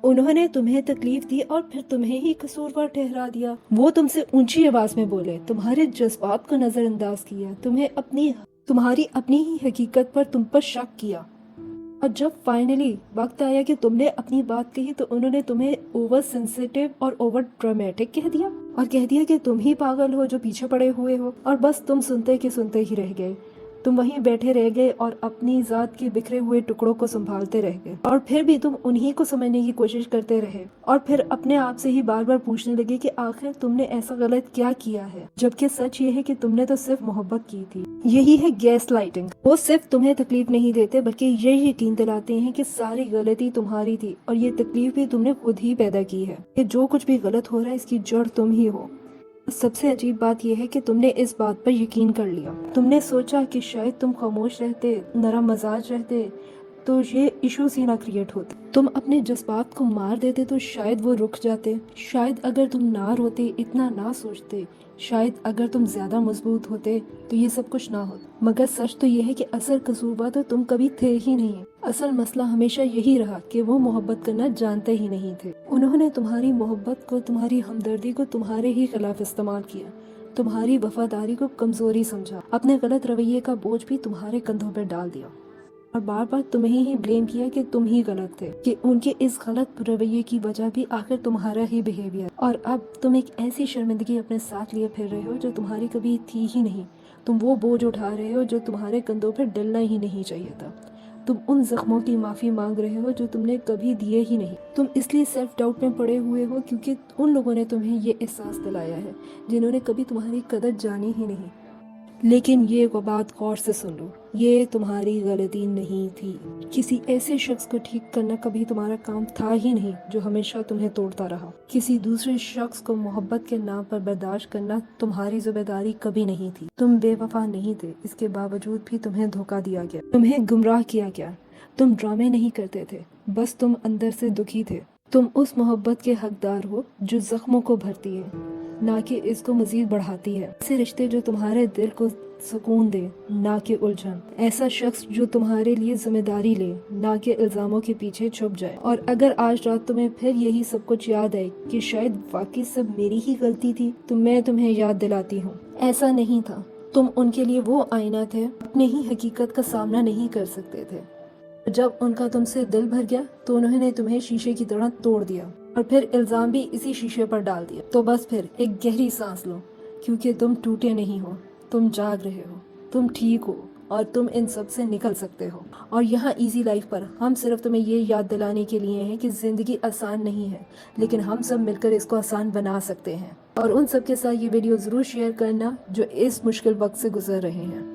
انہوں نے تمہیں تکلیف دی اور پھر تمہیں ہی قصوروار ٹھہرا دیا۔ وہ تم سے اونچی آواز میں بولے، تمہارے جذبات کو نظر انداز کیا، تمہاری اپنی ہی حقیقت پر تم پر شک کیا، اور جب فائنلی وقت آیا کہ تم نے اپنی بات کہی تو انہوں نے تمہیں اوور سینسیٹیو اور اوور ڈرامیٹک کہہ دیا، اور کہہ دیا کہ تم ہی پاگل ہو جو پیچھے پڑے ہوئے ہو، اور بس تم سنتے کے سنتے ہی رہ گئے۔ تم وہیں بیٹھے رہ گئے اور اپنی ذات کے بکھرے ہوئے ٹکڑوں کو سنبھالتے رہ گئے، اور پھر بھی تم انہی کو سمجھنے کی کوشش کرتے رہے، اور پھر اپنے آپ سے ہی بار بار پوچھنے لگے کہ آخر تم نے ایسا غلط کیا کیا ہے، جبکہ سچ یہ ہے کہ تم نے تو صرف محبت کی تھی۔ یہی ہے گیس لائٹنگ۔ وہ صرف تمہیں تکلیف نہیں دیتے بلکہ یہ یقین دلاتے ہیں کہ ساری غلطی تمہاری تھی، اور یہ تکلیف بھی تم نے خود ہی پیدا کی ہے، کہ جو کچھ بھی غلط ہو رہا ہے اس کی جڑ تم ہی ہو۔ سب سے عجیب بات یہ ہے کہ تم نے اس بات پر یقین کر لیا۔ تم نے سوچا کہ شاید تم خاموش رہتے، نرم مزاج رہتے تو یہ ایشوز ہی نہ کریٹ ہوتے، تم اپنے جذبات کو مار دیتے تو شاید وہ رک جاتے، شاید اگر تم نہ روتے، اتنا نہ سوچتے، شاید اگر تم زیادہ مضبوط ہوتے تو یہ سب کچھ نہ ہوتا۔ مگر سچ تو یہ ہے کہ اصل قصور تو تم کبھی تھے ہی نہیں۔ اصل مسئلہ ہمیشہ یہی رہا کہ وہ محبت کرنا جانتے ہی نہیں تھے۔ انہوں نے تمہاری محبت کو، تمہاری ہمدردی کو تمہارے ہی خلاف استعمال کیا، تمہاری وفاداری کو کمزوری سمجھا، اپنے غلط رویے کا بوجھ بھی تمہارے کندھوں پر ڈال دیا، اور بار بار تمہیں ہی بلیم کیا کہ تم ہی غلط تھے، کہ ان کے اس غلط رویے کی وجہ بھی آخر تمہارا ہی بیہیویئر، اور اب تم ایک ایسی شرمندگی اپنے ساتھ لیے پھر رہے ہو جو تمہاری کبھی تھی ہی نہیں۔ تم وہ بوجھ اٹھا رہے ہو جو تمہارے کندھوں پر ڈلنا ہی نہیں چاہیے تھا۔ تم ان زخموں کی معافی مانگ رہے ہو جو تم نے کبھی دیے ہی نہیں۔ تم اس لیے سیلف ڈاؤٹ میں پڑے ہوئے ہو کیونکہ ان لوگوں نے تمہیں یہ احساس دلایا ہے جنہوں نے کبھی تمہاری قدر جانی ہی نہیں۔ لیکن یہ بات غور سے سن لو، یہ تمہاری غلطی نہیں تھی۔ کسی ایسے شخص کو ٹھیک کرنا کبھی تمہارا کام تھا ہی نہیں جو ہمیشہ تمہیں توڑتا رہا۔ کسی دوسرے شخص کو محبت کے نام پر برداشت کرنا تمہاری ذمہ داری کبھی نہیں تھی۔ تم بے وفا نہیں تھے، اس کے باوجود بھی تمہیں دھوکہ دیا گیا، تمہیں گمراہ کیا گیا۔ تم ڈرامے نہیں کرتے تھے، بس تم اندر سے دکھی تھے۔ تم اس محبت کے حقدار ہو جو زخموں کو بھرتی ہے، نہ کہ اس کو مزید بڑھاتی ہے۔ ایسے رشتے جو تمہارے دل کو سکون دے، نہ کہ الجھن۔ ایسا شخص جو تمہارے لیے ذمہ داری لے، نہ کہ الزاموں کے پیچھے چھپ جائے۔ اور اگر آج رات تمہیں پھر یہی سب کچھ یاد آئے کہ شاید واقعی سب میری ہی غلطی تھی، تو میں تمہیں یاد دلاتی ہوں، ایسا نہیں تھا۔ تم ان کے لیے وہ آئینہ تھے، اپنے ہی حقیقت کا سامنا نہیں کر سکتے تھے۔ جب ان کا تم سے دل بھر گیا تو انہوں نے تمہیں شیشے کی طرح توڑ دیا، اور پھر الزام بھی اسی شیشے پر ڈال دیا۔ تو بس پھر ایک گہری سانس لو، کیونکہ تم ٹوٹے نہیں ہو، تم جاگ رہے ہو، تم ٹھیک ہو، اور تم ان سب سے نکل سکتے ہو۔ اور یہاں ایزی لائف پر ہم صرف تمہیں یہ یاد دلانے کے لیے ہیں کہ زندگی آسان نہیں ہے، لیکن ہم سب مل کر اس کو آسان بنا سکتے ہیں۔ اور ان سب کے ساتھ یہ ویڈیو ضرور شیئر کرنا جو اس مشکل وقت سے گزر رہے ہیں۔